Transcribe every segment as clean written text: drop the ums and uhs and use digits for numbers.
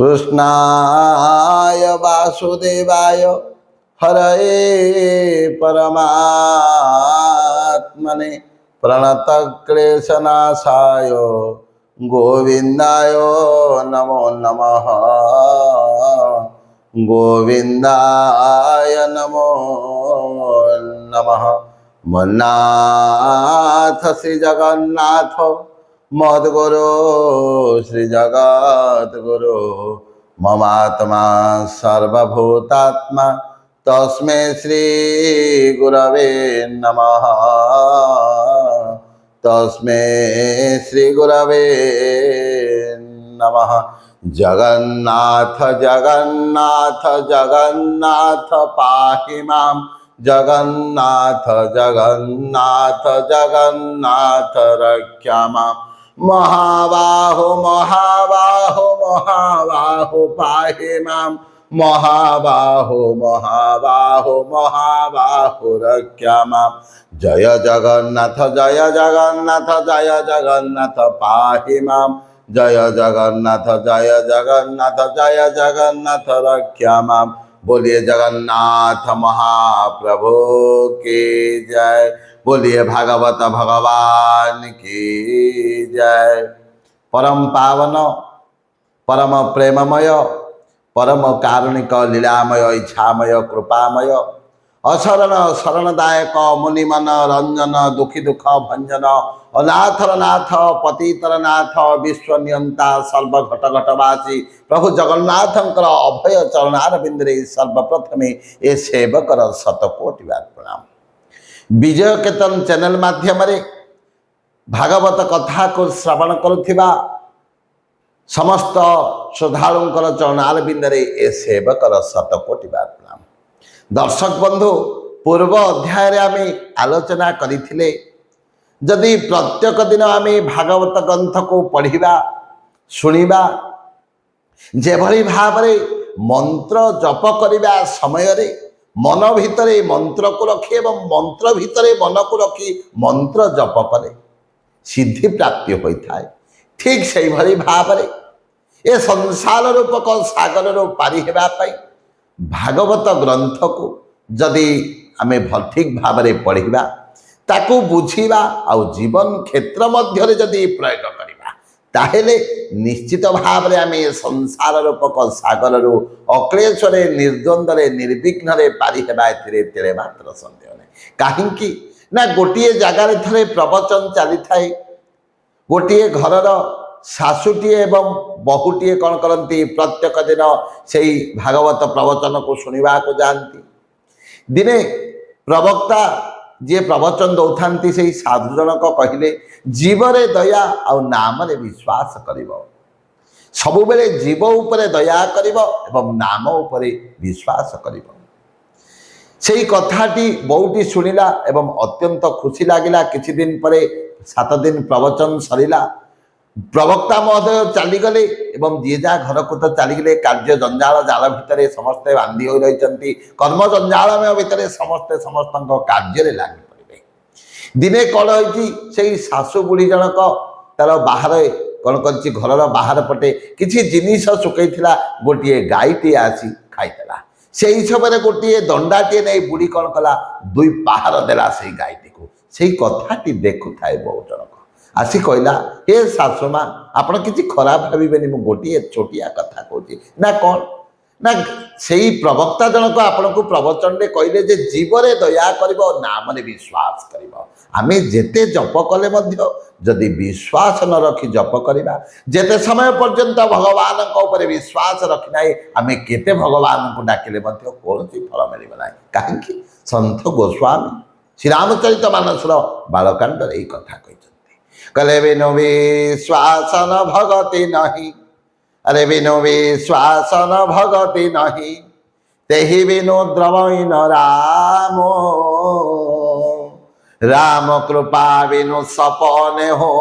कृष्णाय वासुदेवाय हरये परमात्मने प्रणतक्लेशनाशाय गोविन्दाय नमो नमः। गोविन्दाय नमो नमः। मन्नाथ श्री जगन्नाथ मद्गुरो श्री जगद्गुरो ममात्मा सर्वभूतात्मा तस्मै श्री गुरवे नमः। तस्मै श्री गुरवे नमः। जगन्नाथ जगन्नाथ जगन्नाथ पाहि मां जगन्नाथ जगन्नाथ जगन्नाथ रक्षा मां। महाबाहो महाबाहो महाबाहो पाहि मां महाबाहो महाबाहो महाबाहो रक्षा मां। जय जगन्नाथ जय जगन्नाथ पाहि मां जय जगन्नाथ रक्षा मां। बोलिए जगन्नाथ महाप्रभु की जय। बोलिए भागवत भगवान की जय। परम पावन परम प्रेममय परम कारुणिक लीलामय इच्छामय कृपामय अशरण शरणदायक मुनिमन रंजन दुखी दुख भंजन अनाथर नाथ पतितर नाथ विश्वनियंता सर्व घट घटवासी प्रभु जगन्नाथंकर अभय चरणारविंदे सर्वप्रथमे ए सेवकर शतकोटि बार प्रणाम। विजय कीर्तन चैनल माध्यम भागवत कथा को श्रवण करुथिबा समस्त श्रद्धालुंकर चरणारविंदे ए सेवकर शतकोटि बार प्रणाम। दर्शक बंधु पूर्व अध्याय आम आलोचना करथिले जदि प्रत्येक दिन आम भागवत ग्रंथ को पढ़िबा शुणिबा जेभली भाव मंत्र जप करने समय मन भितर मंत्र को रखी एवं मंत्र भितर मन को रखी मंत्र जप करे सिद्धि प्राप्ति होता है। ठीक से भली भाव ए संसार रूपक सागर रू पारी हेबाई भागवत ग्रंथ को जदि आम ठीक भाव पढ़ा ताकू बुझीबा आउ जीवन क्षेत्र मध्य जदि प्रयोग करिबा ताहेले निश्चित भाव में आम संसार रूपक सागर रू अक्लेशरे निर्द्वंद्वे निर्विघ्न पारी हेबा एथिरे मात्र संदेह नहीं। कहीं ना गोटे जगार थे प्रवचन चली थाए गोटे घरर शाशुटीए एवं बहुटीए कौन करती प्रत्येक दिन से भागवत प्रवचन को शुणा को जाती। दिने प्रवक्ता जी प्रवचन दौथांती से साधु जनक कहले जीवरे दया आउ नाम रे विश्वास करिवो सबु बेले जीव उपरे दया करिवो एवं नाम उपरे विश्वास करिवो। सेही कथाटी बहुटी शुणिला एवं अत्यंत खुशी लागिला। किछि दिन परे 7 दिन प्रवचन सरिला प्रवक्ता महोदय चलीगले एवं जी जा घर को तो चलीगले कार्य जंजाल जाल भितर समस्ते बांधी हो रही कर्म जंजालमय भितर समस्ते समस्त कार्य लगी पड़े। दिने कौन होती शाशु बुढ़ी जनक तार बाहर कौन कर घर बाहर पटे किसी जिनिस सुकई गोटे गाईटे आसी खाईदेला से समय गोटे दंडाटे नहीं बुढ़ी कौन कला 2 पहाड़ देला से गाईटी को से कथाटी देखु थाए बहु जनक आसी कहला हे शाशुमा आपण किसी खराब भावे मु गोटे छोटिया कथा कहूँ ना कौन ना से प्रवक्ता जनक आपण को प्रवचन में कहले जे जीवरे दया करिवो नाम रे विश्वास करिवो। आमे जेते जप कले मध्य जदि विश्वास न रखी जप करिबा जेते समय पर्यंत भगवान को ऊपर विश्वास रखिना आमे केते भगवान को डाकिले मध्य कोनसी फल मिलिबो नाही। काहेकि संत गोस्वामी श्री रामचरित मानस बालकांड एई कथा कहि कले बिनु विश्वास न भगति नहीं अरे बिनु विश्वास न भगति नहीं तेहि बिनु द्रवई न राम राम कृपा बिनु सपने हो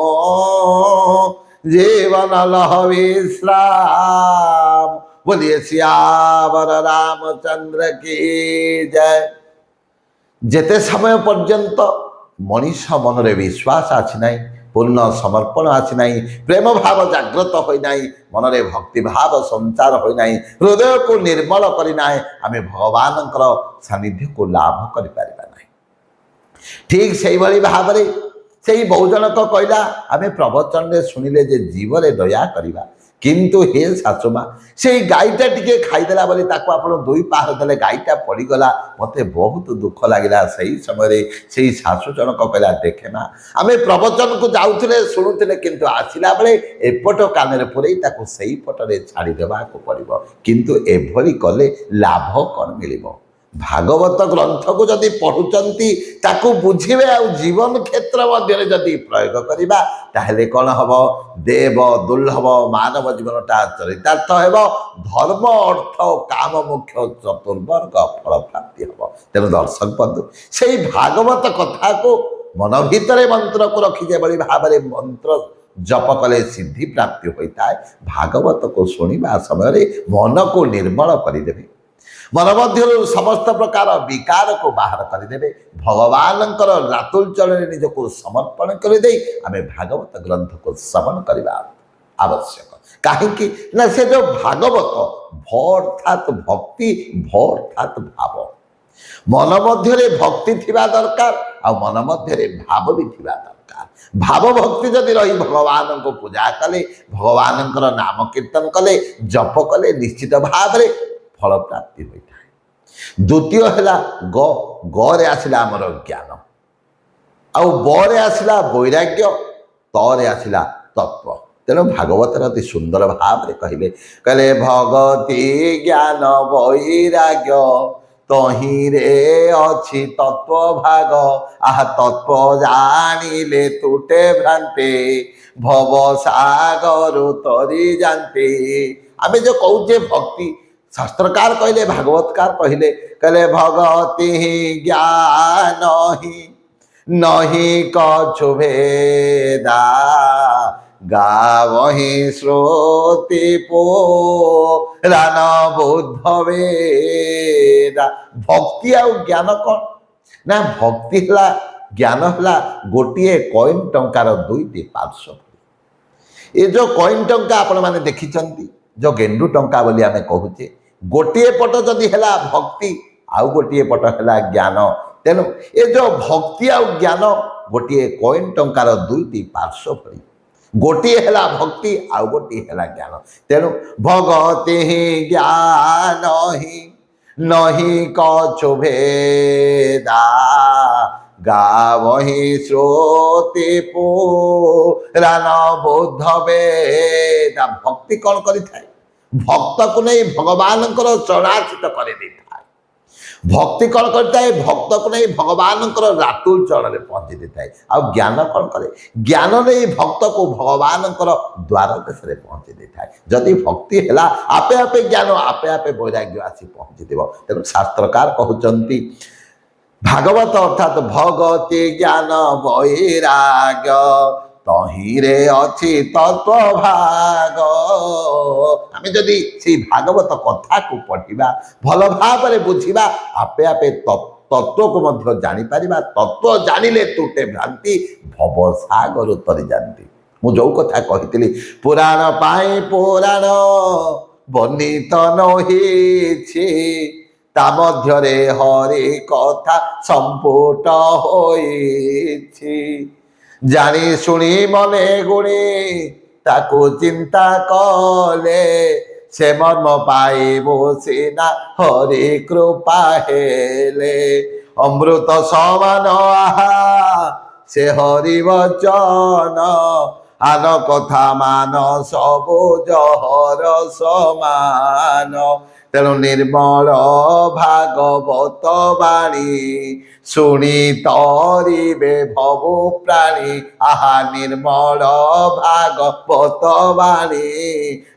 जीवन लह विश्राम। बोलिए सियावर रामचंद्र की जय। जेते समय पर्यंत मनीष मन रे विश्वास आछि नाही ପୂର୍ଣ୍ଣ ସମର୍ପଣ ଆସିନାହିଁ, ପ୍ରେମ ଭାବ ଜାଗ୍ରତ ହୋଇନାହିଁ, ମନରେ ଭକ୍ତି ଭାବ ସଞ୍ଚାର ହୋଇନାହିଁ, ହୃଦୟକୁ ନିର୍ମଳ କରିନାହିଁ, ଆମେ ଭଗବାନଙ୍କର ସାନ୍ନିଧ୍ୟକୁ ଲାଭ କରିପାରିବା ନାହିଁ। ଠିକ୍ ସେଇଭଳି ଭାବରେ ସେଇ ବହୁଜଣକ କହିଲା, ଆମେ ପ୍ରବଚନରେ ଶୁଣିଲେ ଯେ ଜୀବରେ ଦୟା କରିବା, କିନ୍ତୁ ହେ ଶାଶୁମା, ସେଇ ଗାଈଟା ଟିକେ ଖାଇଦେଲା ବୋଲି ତାକୁ ଆପଣ 2 ପାହାର ଦେଲେ, ଗାଈଟା ପଡ଼ିଗଲା, ମୋତେ ବହୁତ ଦୁଃଖ ଲାଗିଲା। ସେଇ ସମୟରେ ସେଇ ଶାଶୁ ଜଣକ କହିଲା, ଦେଖେ ମା, ଆମେ ପ୍ରବଚନକୁ ଯାଉଥିଲେ ଶୁଣୁଥିଲେ, କିନ୍ତୁ ଆସିଲା ବେଳେ ଏପଟ କାନରେ ପୁରେଇ ତାକୁ ସେଇ ପଟରେ ଛାଡ଼ି ଦେବାକୁ ପଡ଼ିବ, କିନ୍ତୁ ଏଭଳି କଲେ ଲାଭ କ'ଣ ମିଳିବ? ଭାଗବତ ଗ୍ରନ୍ଥକୁ ଯଦି ପଢ଼ୁଛନ୍ତି ତାକୁ ବୁଝିବେ, ଆଉ ଜୀବନ କ୍ଷେତ୍ର ମଧ୍ୟରେ ଯଦି ପ୍ରୟୋଗ କରିବା ତାହେଲେ କ'ଣ ହେବ? ଦେବ ଦୁର୍ଲଭ ମାନବ ଜୀବନଟା ଚରିତାର୍ଥ ହେବ, ଧର୍ମ ଅର୍ଥ କାମ ମୁଖ୍ୟ ଚତୁର୍ବର୍ଗ ଫଳ ପ୍ରାପ୍ତି ହେବ। ତେଣୁ ଦର୍ଶକ ବନ୍ଧୁ, ସେଇ ଭାଗବତ କଥାକୁ ମନ ଭିତରେ ମନ୍ତ୍ରକୁ ରଖି ଯେଭଳି ଭାବରେ ମନ୍ତ୍ର ଜପ କଲେ ସିଦ୍ଧି ପ୍ରାପ୍ତି ହୋଇଥାଏ, ଭାଗବତକୁ ଶୁଣିବା ସମୟରେ ମନକୁ ନିର୍ମଳ କରିଦେବେ, ମନ ମଧ୍ୟରୁ ସମସ୍ତ ପ୍ରକାର ବିକାରକୁ ବାହାର କରିଦେବେ, ଭଗବାନଙ୍କର ରାତୁଲ ଚରଣରେ ନିଜକୁ ସମର୍ପଣ କରିଦେଇ ଆମେ ଭାଗବତ ଗ୍ରନ୍ଥକୁ ଶ୍ରବଣ କରିବା ଆବଶ୍ୟକ। କାହିଁକି ନା ସେ ଯେଉଁ ଭାଗବତ ଭ ଅର୍ଥାତ୍ ଭକ୍ତି, ଭ ଅର୍ଥାତ୍ ଭାବ, ମନ ମଧ୍ୟରେ ଭକ୍ତି ଥିବା ଦରକାର, ଆଉ ମନ ମଧ୍ୟରେ ଭାବ ବି ଥିବା ଦରକାର। ଭାବ ଭକ୍ତି ଯଦି ରହି ଭଗବାନଙ୍କୁ ପୂଜା କଲେ, ଭଗବାନଙ୍କର ନାମ କୀର୍ତ୍ତନ କଲେ, ଜପ କଲେ, ନିଶ୍ଚିତ ଭାବରେ ଫଳ ପ୍ରାପ୍ତି ହୋଇଥାଏ। ଦ୍ୱିତୀୟ ହେଲା ଗରେ ଆସିଲା ଆମର ଜ୍ଞାନ, ଆଉ ବରେ ଆସିଲା ବୈରାଗ୍ୟ, ତରେ ଆସିଲା ତତ୍ଵ। ତେଣୁ ଭାଗବତରେ ଅତି ସୁନ୍ଦର ଭାବରେ କହିଲେ ଭଗତି ଜ୍ଞାନ ବୈରାଗ୍ୟ ତହିଁରେ ଅଛି ତତ୍ଵ ଭାଗ, ଆହା ତତ୍ଵ ଜାଣିଲେ ତୁଟେ ଭ୍ରାନ୍ତେ, ଭବ ସାଗରୁ ତରି ଯାନ୍ତେ। ଆମେ ଯେଉଁ କହୁଛେ ଭକ୍ତି, ଶାସ୍ତ୍ରକାର କହିଲେ, ଭାଗବତକାର କହିଲେ ଭଗତି ଜ୍ଞାନ ହିଁ ନହି କଛୁ ଭେଦା, ଗାବହି ଶ୍ରୋତି ପୁରାଣ ବୁଦ୍ଧ ବେଦା। ଭକ୍ତି ଆଉ ଜ୍ଞାନ କ'ଣ? ନା ଭକ୍ତି ହେଲା, ଜ୍ଞାନ ହେଲା ଗୋଟିଏ କଏନ୍ ଟଙ୍କାର 2ଟି ପାର୍ଶ୍ୱ। ଏ ଯେଉଁ କଏନ୍ ଟଙ୍କା ଆପଣମାନେ ଦେଖିଛନ୍ତି, ଯେଉଁ ଗେଣ୍ଡୁ ଟଙ୍କା ବୋଲି ଆମେ କହୁଛେ, ଗୋଟିଏ ପଟ ଯଦି ହେଲା ଭକ୍ତି, ଆଉ ଗୋଟିଏ ପଟ ହେଲା ଜ୍ଞାନ। ତେଣୁ ଏ ଯେଉଁ ଭକ୍ତି ଆଉ ଜ୍ଞାନ ଗୋଟିଏ କଏନ୍ ଟଙ୍କାର 2ଟି ପାର୍ଶ୍ୱ ଭଳି, ଗୋଟିଏ ହେଲା ଭକ୍ତି, ଆଉ ଗୋଟିଏ ହେଲା ଜ୍ଞାନ। ତେଣୁ ଭଗତି ହିଁ ଜ୍ଞାନ ହିଁ ନହି କଛୁ ଭେଦା, ଗାବହି ଶ୍ରୋତି ପୁରାଣ ବୁଦ୍ଧ ବେଦା। ଭକ୍ତି କ'ଣ କରିଥାଏ? ଭକ୍ତକୁ ନେଇ ଭଗବାନଙ୍କର ଚରଣାର୍ଚିତ କରିଦେଇଥାଏ। ଭକ୍ତି କ'ଣ କରିଥାଏ? ଭକ୍ତକୁ ନେଇ ଭଗବାନଙ୍କର ରାତୁଲ ଚରଣରେ ପହଞ୍ଚି ଦେଇଥାଏ। ଆଉ ଜ୍ଞାନ କ'ଣ କରେ? ଜ୍ଞାନ ନେଇ ଭକ୍ତକୁ ଭଗବାନଙ୍କର ଦ୍ୱାର ଦେଶରେ ପହଞ୍ଚି ଦେଇଥାଏ। ଯଦି ଭକ୍ତି ହେଲା, ଆପେ ଆପେ ଜ୍ଞାନ, ଆପେ ଆପେ ବୈରାଗ୍ୟ ଆସି ପହଞ୍ଚିଯିବ। ତେଣୁ ଶାସ୍ତ୍ରକାର କହୁଛନ୍ତି ଭାଗବତ ଅର୍ଥାତ୍ ଭଗତି ଜ୍ଞାନ ବୈରାଗ୍ୟ ତହିଁରେ ଅଛି ତତ୍ଵ ଭାଗ। ଆମେ ଯଦି ସେଇ ଭାଗବତ କଥାକୁ ପଢ଼ିବା, ଭଲ ଭାବରେ ବୁଝିବା, ଆପେ ଆପେ ତତ୍ଵକୁ ମଧ୍ୟ ଜାଣିପାରିବା। ତତ୍ଵ ଜାଣିଲେ ତୁଟେ ଭ୍ରାନ୍ତି, ଭବ ସାଗର ତରି ଯାନ୍ତି। ମୁଁ ଯେଉଁ କଥା କହିଥିଲି, ପୁରାଣ ପାଇଁ ପୁରାଣ ବର୍ଣ୍ଣିତ ନୋହିଛି, ତା ମଧ୍ୟରେ ହରି କଥା ସମ୍ପୁଟ ହୋଇଛି। ଜାଣି ଶୁଣି ମନେ ଗୁଣି ତାକୁ ଚିନ୍ତା କଲେ, ସେ ମର୍ମ ପାଇବୁ ସିନା ହରି କୃପା ହେଲେ। ଅମୃତ ସମାନ ଆହା ସେ ହରି ବଚନ, ଆନ କଥା ମାନ ସବୁ ଜହର ସମାନ। ତେଣୁ ନିର୍ମଳ ଭାଗବତ ବାଣୀ ଶୁଣି ତରିବେ ଭବୁ ପ୍ରାଣୀ, ଆହା ନିର୍ମଳ ଭାଗବତ ବାଣୀ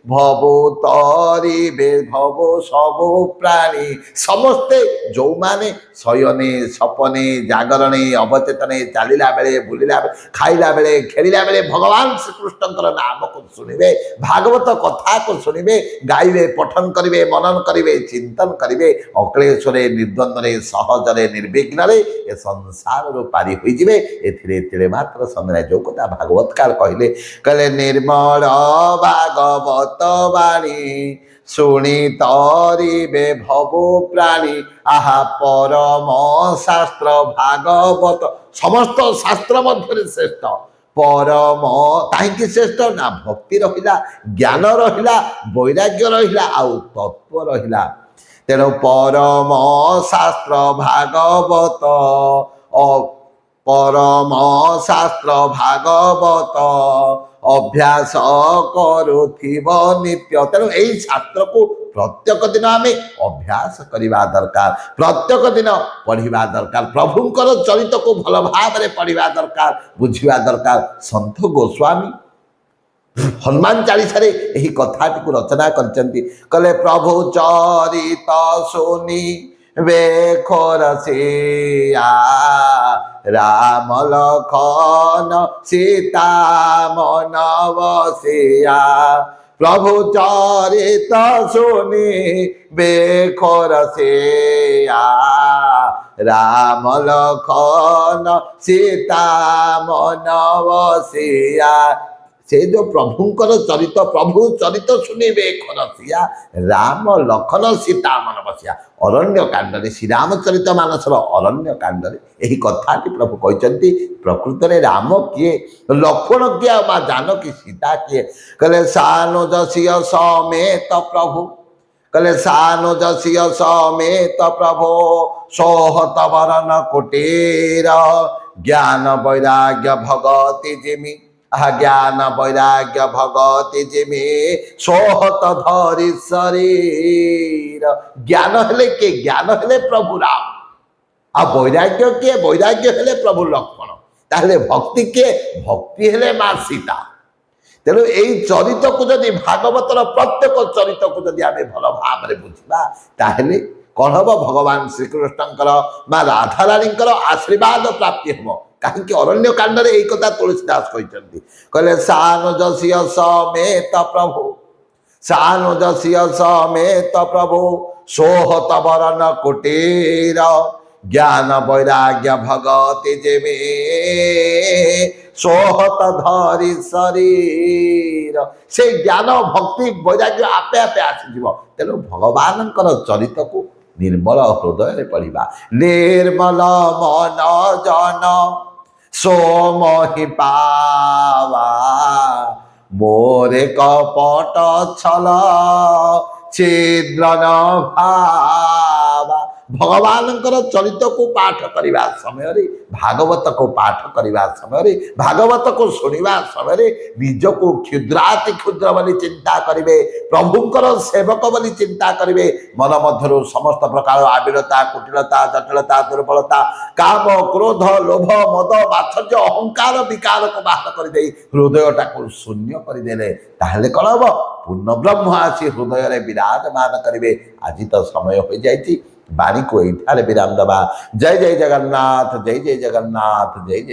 ଭବୁ ତରିବେ ଭବୁ ସବୁ ପ୍ରାଣୀ। ସମସ୍ତେ ଯେଉଁମାନେ ଶୟନେ ସପନେ ଜାଗରଣେ ଅବଚେତନେ ଚାଲିଲା ବେଳେ, ବୁଲିଲା ବେଳେ, ଖାଇଲା ବେଳେ, ଖେଳିଲା ବେଳେ ଭଗବାନ ଶ୍ରୀକୃଷ୍ଣଙ୍କର ନାମକୁ ଶୁଣିବେ, ଭାଗବତ କଥାକୁ ଶୁଣିବେ, ଗାଇବେ, ପଠନ କରିବେ, ମନନ करेंगे चिंतन करेंगे अक्लेशरे निर्द्वंद्वे सहजरे निर्विघ्न ए संसार पारी हो जाए एथिरे मात्र समय जो कथा भागवतकार कहले कहले निर्मल भागवत वाणी शुणी तरिबे भवो प्राणी आहा परम शास्त्र भागवत समस्त शास्त्र मध्य श्रेष्ठ परम कहीं श्रेष्ठ ना भक्ति रहिला ज्ञान रहिला वैराग्य रहिला आउ तत्व रहिला तेणु परम शास्त्र भागवत परम शास्त्र भागवत अभ्यास करुथिब नित्य तेणु यही शास्त्र को प्रत्येक दिन आम अभ्यास करवा दरकार प्रत्येक दिन पढ़ा दरकार प्रभुंकर चरित को भल भाव में पढ़ा दरकार बुझा दरकार संत गोस्वामी हनुमान चालीसा यही कथाटी को रचना कले प्रभु चरित सुनी बेखोरसिया राम लखन सीता मन बसिया प्रभु चरित सुनी बेखोरसिया राम लखन सीता मन बसिया से जो प्रभुंकर चरित प्रभु चरित शुणिबे खरसिया राम लखन सीता मन बसिया अरण्य कांड श्री रामचरित मानसर अरण्य कांड यही कथाटी प्रभु कहते प्रकृत में राम किए लक्ष्मण किए माँ जानकी सीता किए कहले सानुजस्य समेत प्रभु कहले सानुजस्य समेत प्रभु सोहत वरन कुटीर ज्ञान वैराग्य भगति जिमि ज्ञान वैराग्य भगति जिमि सोहत धरि शरीर ज्ञान हेले के ज्ञान हेले प्रभु राम आ वैराग्य किए वैराग्य हेले प्रभु लक्ष्मण ताहले भक्ति किए भक्ति हेले माँ सीता तेणु यही चरित को जदि भागवतर प्रत्येक चरित को जदि आम भल भाव में बुझा ताहले कौन हम भगवान श्रीकृष्णकर माँ राधाराणीकर आशीर्वाद प्राप्ति हम कहीं अरण्य कांड में यही कथा तुलसीदास कहले सानुजस्य समेत प्रभु सानुजस्य समेत प्रभु सोहत वरन कुटीर ज्ञान वैराग्य भगति जिमि सोहत धरि शरीर से ज्ञान भक्ति वैराग्य आपे आपे आसीज तेणु भगवान चरित को निर्मल हृदय पढ़ा निर्मल मन जन सोमहि पावा मोरे कपट छल छिद्र न भावा भगवान चरित को पाठ करने समय भागवत को पाठ करने समय भागवत को शुणा समय निज को क्षुद्राति क्षुद्र बोली चिंता करेंगे प्रभुंकर सेवक बोली चिंता करेंगे मन मध्य समस्त प्रकार आविरता कुटिलता जटिलता दुर्बलता काम क्रोध लोभ मद मात्सर्य अहंकार विकार को बाहर करदे हृदयटा को शून्य करदे ताहले कौन हम पूर्ण ब्रह्म आसी हृदय विराजमान करेंगे आज तो समय हो जाए बाणी को यही विराम दबा जय जय जगन्नाथ जय जय जगन्नाथ जय जय।